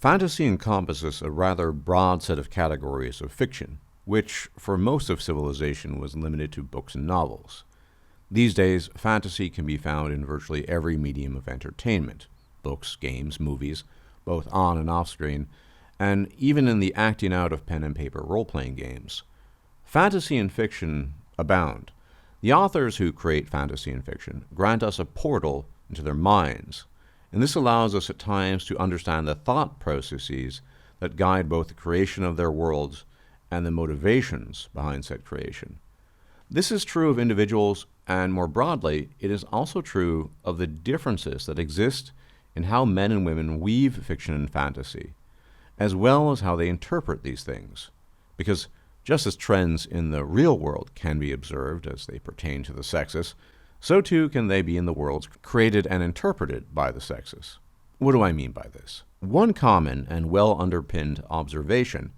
Fantasy encompasses a rather broad set of categories of fiction, which, for most of civilization, was limited to books and novels. These days, fantasy can be found in virtually every medium of entertainment: books, games, movies, both on and off screen, and even in the acting out of pen and paper role-playing games. Fantasy and fiction abound. The authors who create fantasy and fiction grant us a portal into their minds, and this allows us at times to understand the thought processes that guide both the creation of their worlds and the motivations behind said creation. This is true of individuals, and more broadly, it is also true of the differences that exist in how men and women weave fiction and fantasy, as well as how they interpret these things. Because just as trends in the real world can be observed as they pertain to the sexes, so too can they be in the worlds created and interpreted by the sexes. What do I mean by this? One common and well-underpinned observation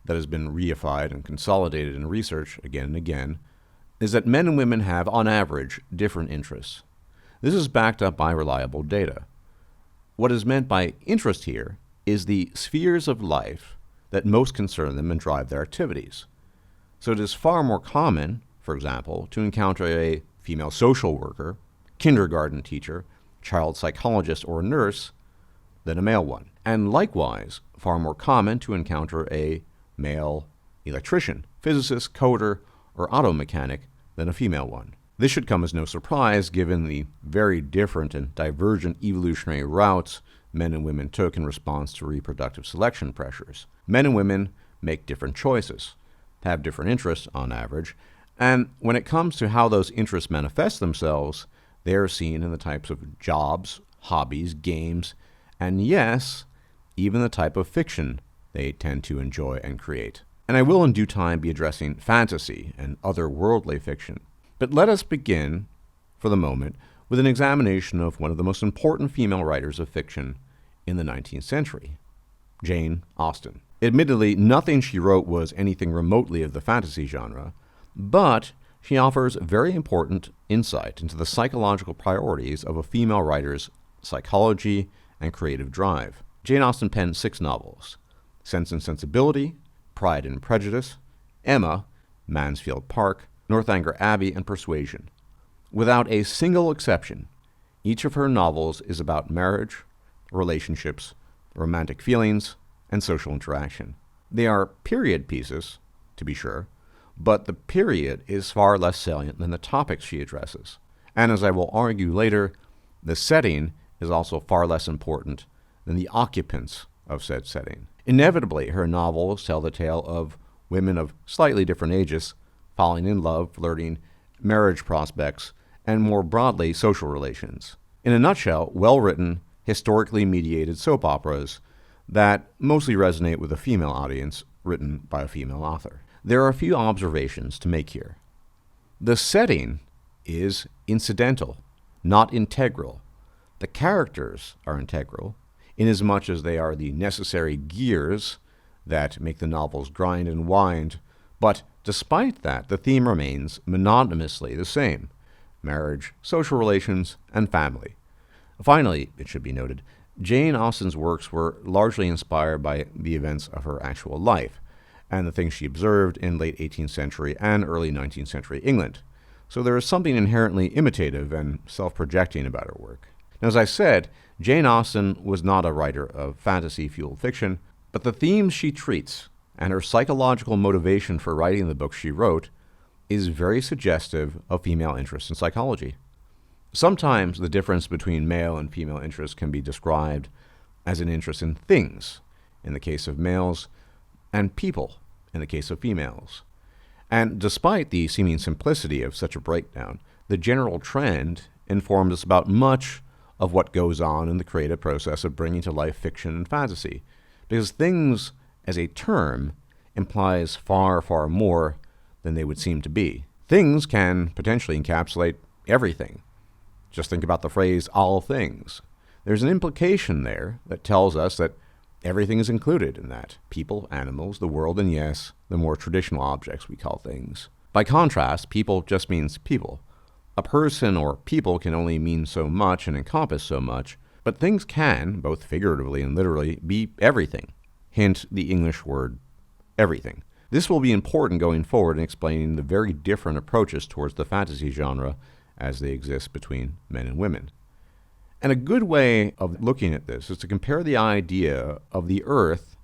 that has been reified and consolidated in research again and again is that men and women have, on average, different interests. This is backed up by reliable data. What is meant by interest here is the spheres of life that most concern them and drive their activities. So it is far more common, for example, to encounter a female social worker, kindergarten teacher, child psychologist, or nurse than a male one. And likewise, far more common to encounter a male electrician, physicist, coder, or auto mechanic than a female one. This should come as no surprise given the very different and divergent evolutionary routes men and women took in response to reproductive selection pressures. Men and women make different choices, have different interests on average, and when it comes to how those interests manifest themselves, they are seen in the types of jobs, hobbies, games, and yes, even the type of fiction they tend to enjoy and create. And I will in due time be addressing fantasy and other worldly fiction. But let us begin, for the moment, with an examination of one of the most important female writers of fiction in the 19th century, Jane Austen. Admittedly, nothing she wrote was anything remotely of the fantasy genre, but she offers very important insight into the psychological priorities of a female writer's psychology and creative drive. Jane Austen penned 6 novels: Sense and Sensibility, Pride and Prejudice, Emma, Mansfield Park, Northanger Abbey, and Persuasion. Without a single exception, each of her novels is about marriage, relationships, romantic feelings, and social interaction. They are period pieces, to be sure, but the period is far less salient than the topics she addresses. And as I will argue later, the setting is also far less important than the occupants of said setting. Inevitably, her novels tell the tale of women of slightly different ages falling in love, flirting, marriage prospects, and more broadly, social relations. In a nutshell, well-written, historically mediated soap operas that mostly resonate with a female audience, written by a female author. There are a few observations to make here. The setting is incidental, not integral. The characters are integral, inasmuch as they are the necessary gears that make the novels grind and wind, but despite that, the theme remains monotonously the same: marriage, social relations, and family. Finally, it should be noted, Jane Austen's works were largely inspired by the events of her actual life and the things she observed in late 18th century and early 19th century England. So there is something inherently imitative and self-projecting about her work. Now, as I said, Jane Austen was not a writer of fantasy-fueled fiction, but the themes she treats and her psychological motivation for writing the books she wrote is very suggestive of female interest in psychology. Sometimes the difference between male and female interest can be described as an interest in things, in the case of males, and people, in the case of females. And despite the seeming simplicity of such a breakdown, the general trend informs us about much of what goes on in the creative process of bringing to life fiction and fantasy, because things as a term implies far, far more than they would seem to be. Things can potentially encapsulate everything. Just think about the phrase, all things. There's an implication there that tells us that everything is included in that: people, animals, the world, and yes, the more traditional objects we call things. By contrast, people just means people. A person or people can only mean so much and encompass so much But things can, both figuratively and literally, be everything. Hint the English word everything. This will be important going forward in explaining the very different approaches towards the fantasy genre as they exist between men and women. And a good way of looking at this is to compare the idea of the Earth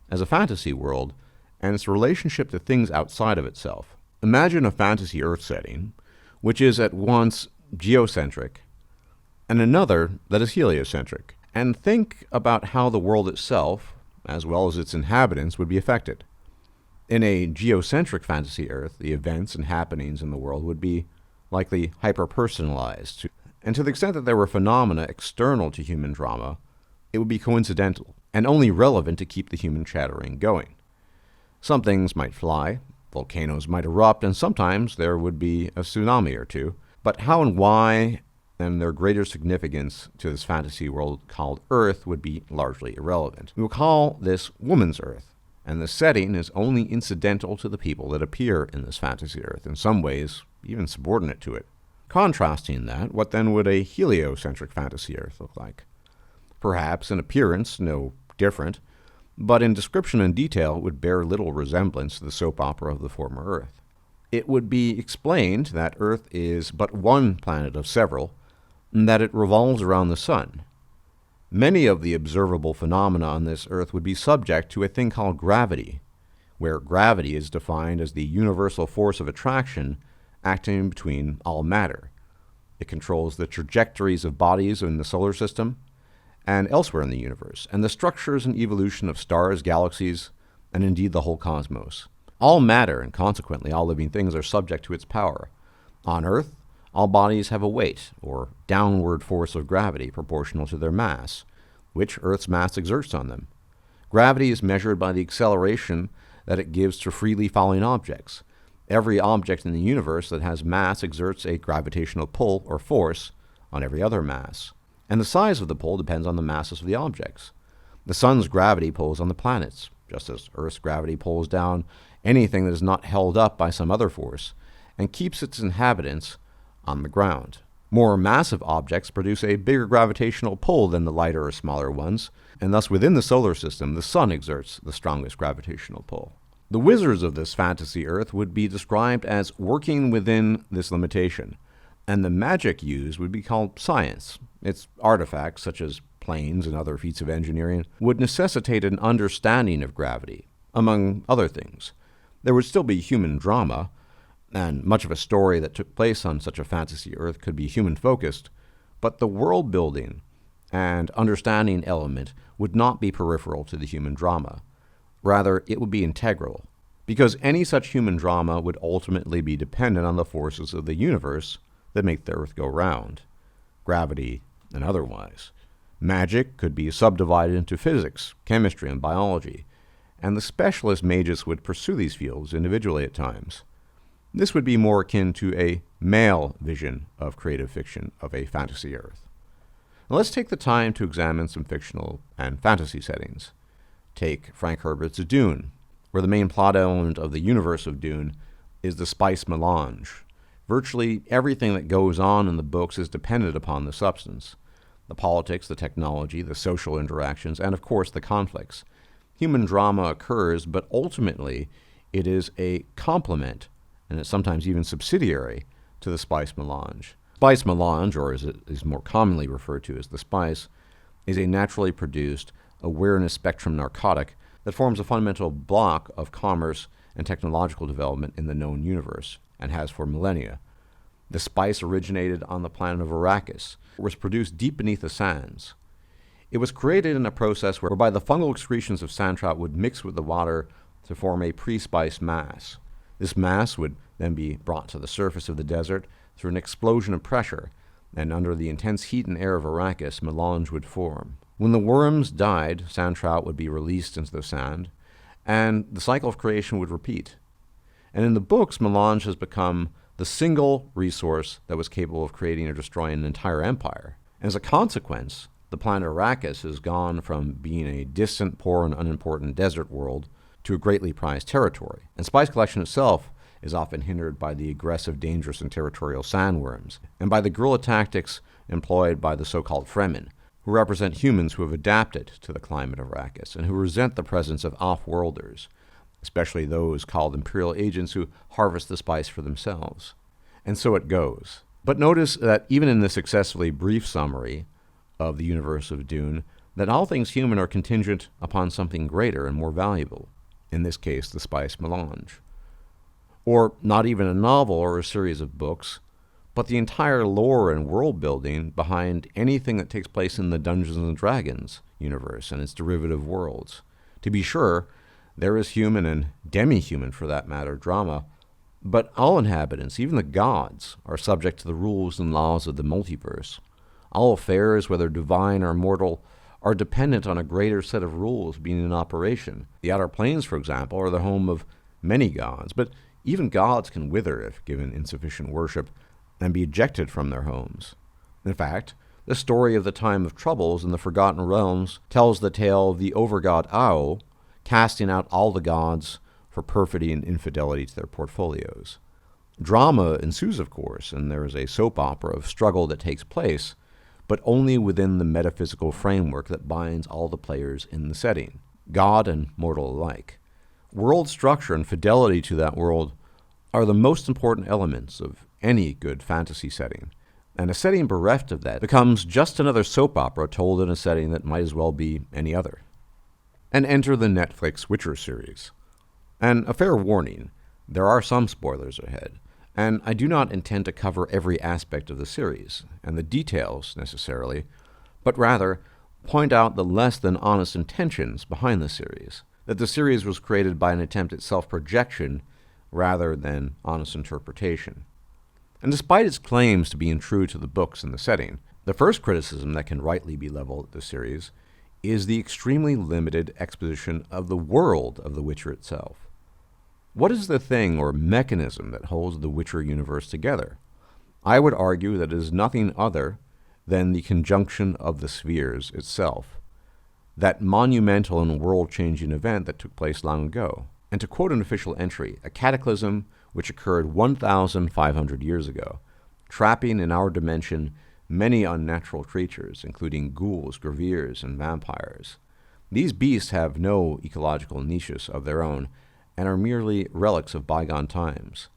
as a fantasy world and its relationship to things outside of itself. Imagine a fantasy Earth setting, which is at once geocentric and another that is heliocentric, and think about how the world itself, as well as its inhabitants, would be affected. In a geocentric fantasy Earth, the events and happenings in the world would be likely hyper-personalized, and to the extent that there were phenomena external to human drama, it would be coincidental and only relevant to keep the human chattering going. Some things might fly, volcanoes might erupt, and sometimes there would be a tsunami or two, but how and why and their greater significance to this fantasy world called Earth would be largely irrelevant. We will call this Woman's Earth, and the setting is only incidental to the people that appear in this fantasy Earth, in some ways even subordinate to it. Contrasting that, what then would a heliocentric fantasy Earth look like? Perhaps in appearance no different, but in description and detail it would bear little resemblance to the soap opera of the former Earth. It would be explained that Earth is but one planet of several, and that it revolves around the sun. Many of the observable phenomena on this Earth would be subject to a thing called gravity, where gravity is defined as the universal force of attraction acting between all matter. It controls the trajectories of bodies in the solar system and elsewhere in the universe, and the structures and evolution of stars, galaxies, and indeed the whole cosmos. All matter, and consequently all living things, are subject to its power. On Earth, all bodies have a weight, or downward force of gravity, proportional to their mass, which Earth's mass exerts on them. Gravity is measured by the acceleration that it gives to freely falling objects. Every object in the universe that has mass exerts a gravitational pull, or force, on every other mass. And the size of the pull depends on the masses of the objects. The sun's gravity pulls on the planets, just as Earth's gravity pulls down anything that is not held up by some other force, and keeps its inhabitants on the ground. More massive objects produce a bigger gravitational pull than the lighter or smaller ones, and thus within the solar system, the sun exerts the strongest gravitational pull. The wizards of this fantasy Earth would be described as working within this limitation, and the magic used would be called science. Its artifacts, such as planes and other feats of engineering, would necessitate an understanding of gravity, among other things. There would still be human drama, and much of a story that took place on such a fantasy Earth could be human-focused, but the world-building and understanding element would not be peripheral to the human drama. Rather, it would be integral, because any such human drama would ultimately be dependent on the forces of the universe that make the Earth go round, gravity and otherwise. Magic could be subdivided into physics, chemistry, and biology, and the specialist mages would pursue these fields individually at times. This would be more akin to a male vision of creative fiction of a fantasy Earth. Now let's take the time to examine some fictional and fantasy settings. Take Frank Herbert's Dune, where the main plot element of the universe of Dune is the spice melange. Virtually everything that goes on in the books is dependent upon the substance. The politics, the technology, the social interactions, and of course the conflicts. Human drama occurs, but ultimately it is a complement, and it's sometimes even subsidiary, to the spice melange. Spice melange, or as it is more commonly referred to as the spice, is a naturally produced awareness spectrum narcotic that forms a fundamental block of commerce and technological development in the known universe, and has for millennia. The spice originated on the planet of Arrakis. It was produced deep beneath the sands. It was created in a process whereby the fungal excretions of sand trout would mix with the water to form a pre-spice mass. This mass would then be brought to the surface of the desert through an explosion of pressure, and under the intense heat and air of Arrakis, melange would form. When the worms died, sand trout would be released into the sand, and the cycle of creation would repeat. And in the books, melange has become the single resource that was capable of creating or destroying an entire empire. And as a consequence, the planet Arrakis has gone from being a distant, poor, and unimportant desert world to a greatly prized territory. And spice collection itself is often hindered by the aggressive, dangerous, and territorial sandworms, and by the guerrilla tactics employed by the so-called Fremen, who represent humans who have adapted to the climate of Arrakis and who resent the presence of off-worlders, especially those called Imperial agents who harvest the spice for themselves. And so it goes. But notice that even in this excessively brief summary of the universe of Dune, that all things human are contingent upon something greater and more valuable, in this case the spice melange. Or not even a novel or a series of books, but the entire lore and world building behind anything that takes place in the Dungeons and Dragons universe and its derivative worlds. To be sure, there is human and demi-human, for that matter, drama, but all inhabitants, even the gods, are subject to the rules and laws of the multiverse. All affairs, whether divine or mortal, are dependent on a greater set of rules being in operation. The Outer Planes, for example, are the home of many gods, but even gods can wither if given insufficient worship and be ejected from their homes. In fact, the story of the time of troubles in the Forgotten Realms tells the tale of the overgod Ao casting out all the gods for perfidy and infidelity to their portfolios. Drama ensues, of course, and there is a soap opera of struggle that takes place, but only within the metaphysical framework that binds all the players in the setting, god and mortal alike. World structure and fidelity to that world are the most important elements of any good fantasy setting, and a setting bereft of that becomes just another soap opera told in a setting that might as well be any other. And enter the Netflix Witcher series. And a fair warning, there are some spoilers ahead, and I do not intend to cover every aspect of the series, and the details necessarily, but rather point out the less than honest intentions behind the series, that the series was created by an attempt at self-projection rather than honest interpretation. And despite its claims to being true to the books and the setting, the first criticism that can rightly be leveled at the series is the extremely limited exposition of the world of The Witcher itself. What is the thing or mechanism that holds the Witcher universe together? I would argue that it is nothing other than the conjunction of the spheres itself, that monumental and world-changing event that took place long ago. And to quote an official entry, a cataclysm which occurred 1,500 years ago, trapping in our dimension many unnatural creatures, including ghouls, graviers, and vampires. These beasts have no ecological niches of their own, and are merely relics of bygone times.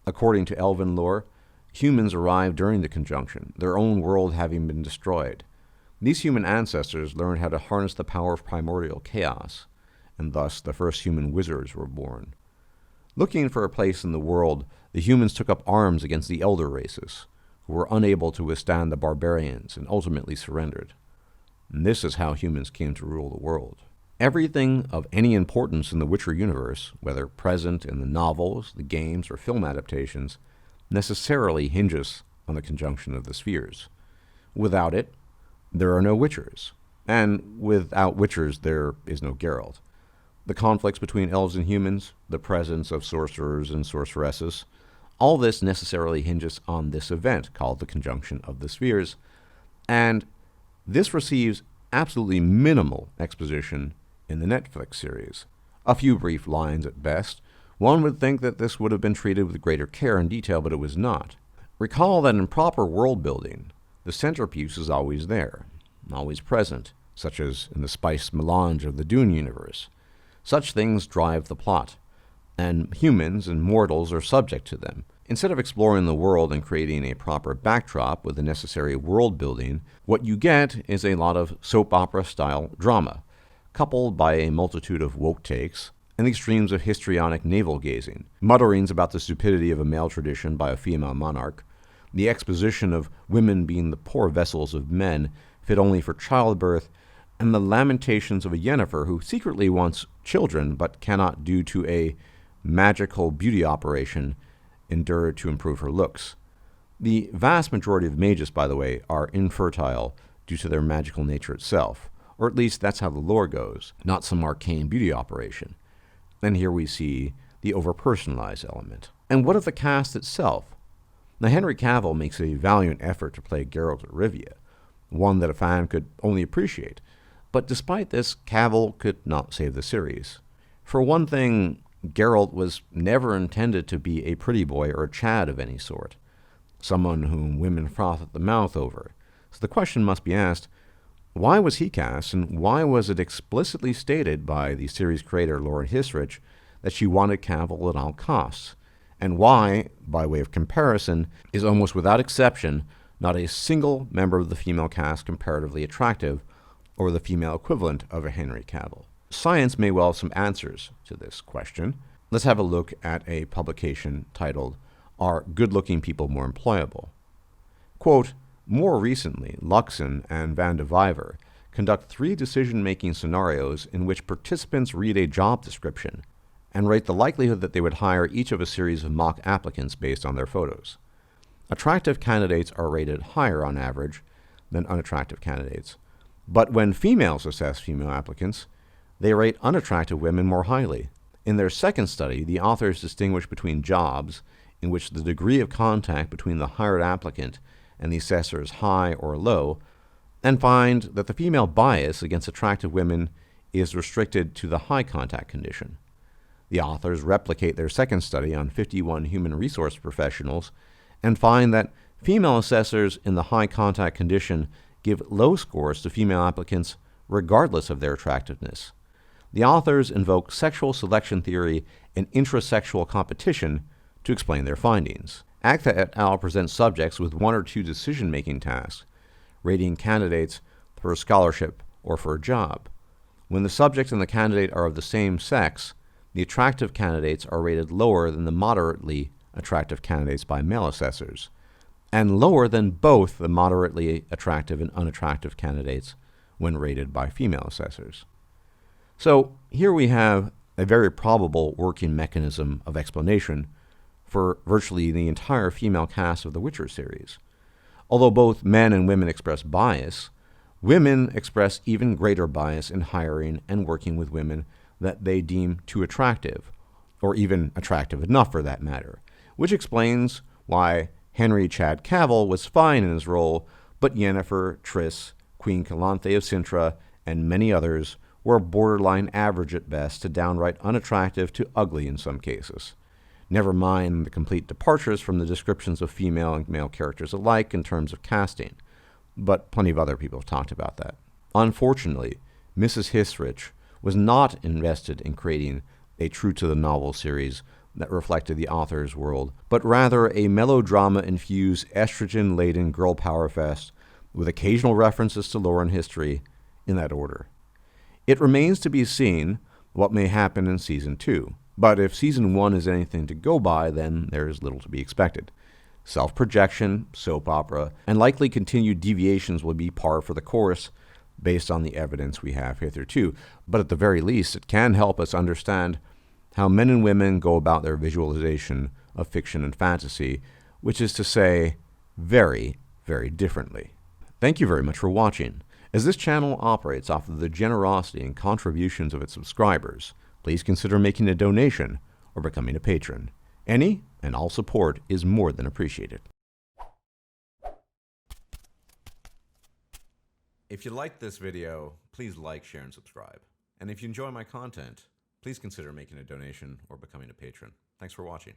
According to elven lore, humans arrived during the conjunction, their own world having been destroyed. These human ancestors learned how to harness the power of primordial chaos, and thus the first human wizards were born. Looking for a place in the world, the humans took up arms against the elder races, who were unable to withstand the barbarians and ultimately surrendered. And this is how humans came to rule the world. Everything of any importance in the Witcher universe, whether present in the novels, the games, or film adaptations, necessarily hinges on the conjunction of the spheres. Without it, there are no Witchers, and without Witchers there is no Geralt. The conflicts between elves and humans, the presence of sorcerers and sorceresses, all this necessarily hinges on this event called the conjunction of the spheres, and this receives absolutely minimal exposition in the Netflix series. A few brief lines at best. One would think that this would have been treated with greater care and detail, but it was not. Recall that in proper world building, the centerpiece is always there, always present, such as in the spice melange of the Dune universe. Such things drive the plot, and humans and mortals are subject to them. Instead of exploring the world and creating a proper backdrop with the necessary world building, what you get is a lot of soap opera-style drama, coupled by a multitude of woke takes and the extremes of histrionic navel-gazing, mutterings about the stupidity of a male tradition by a female monarch, the exposition of women being the poor vessels of men fit only for childbirth, and the lamentations of a Yennefer who secretly wants children but cannot, due to a magical beauty operation, endure to improve her looks. The vast majority of mages, by the way, are infertile due to their magical nature itself, or at least that's how the lore goes, not some arcane beauty operation. And here we see the over-personalized element. And what of the cast itself? Now, Henry Cavill makes a valiant effort to play Geralt of Rivia, one that a fan could only appreciate. But despite this, Cavill could not save the series. For one thing, Geralt was never intended to be a pretty boy or a Chad of any sort, someone whom women froth at the mouth over. So the question must be asked, Why was he cast, and why was it explicitly stated by the series creator Lauren Hisrich that she wanted Cavill at all costs? And why, by way of comparison, is almost without exception not a single member of the female cast comparatively attractive, or the female equivalent of a Henry Cavill? Science may well have some answers to this question. Let's have a look at a publication titled, "Are Good-Looking People More Employable?" Quote, "More recently, Luxon and Van de Viver conduct 3 decision-making scenarios in which participants read a job description and rate the likelihood that they would hire each of a series of mock applicants based on their photos. Attractive candidates are rated higher on average than unattractive candidates. But when females assess female applicants, they rate unattractive women more highly. In their second study, the authors distinguish between jobs in which the degree of contact between the hired applicant and the assessor is high or low, and find that the female bias against attractive women is restricted to the high contact condition. The authors replicate their second study on 51 human resource professionals and find that female assessors in the high contact condition give low scores to female applicants regardless of their attractiveness. The authors invoke sexual selection theory and intrasexual competition to explain their findings. Acta et al. Presents subjects with 1 or 2 decision-making tasks, rating candidates for a scholarship or for a job. When the subject and the candidate are of the same sex, the attractive candidates are rated lower than the moderately attractive candidates by male assessors, and lower than both the moderately attractive and unattractive candidates when rated by female assessors. So here we have a very probable working mechanism of explanation for virtually the entire female cast of the Witcher series. Although both men and women express bias, women express even greater bias in hiring and working with women that they deem too attractive, or even attractive enough for that matter, which explains why Henry Chad Cavill was fine in his role, but Yennefer, Triss, Queen Calanthe of Cintra, and many others were borderline average at best to downright unattractive to ugly in some cases. Never mind the complete departures from the descriptions of female and male characters alike in terms of casting, but plenty of other people have talked about that. Unfortunately, Mrs. Hisrich was not invested in creating a true-to-the-novel series that reflected the author's world, but rather a melodrama-infused, estrogen-laden girl power fest with occasional references to lore and history in that order. It remains to be seen what may happen in Season 2, but if Season 1 is anything to go by, then there is little to be expected. Self-projection, soap opera, and likely continued deviations will be par for the course based on the evidence we have hitherto, but at the very least, it can help us understand how men and women go about their visualization of fiction and fantasy, which is to say, very, very differently. Thank you very much for watching. As this channel operates off of the generosity and contributions of its subscribers, please consider making a donation or becoming a patron. Any and all support is more than appreciated. If you liked this video, please like, share, and subscribe. And if you enjoy my content, please consider making a donation or becoming a patron. Thanks for watching.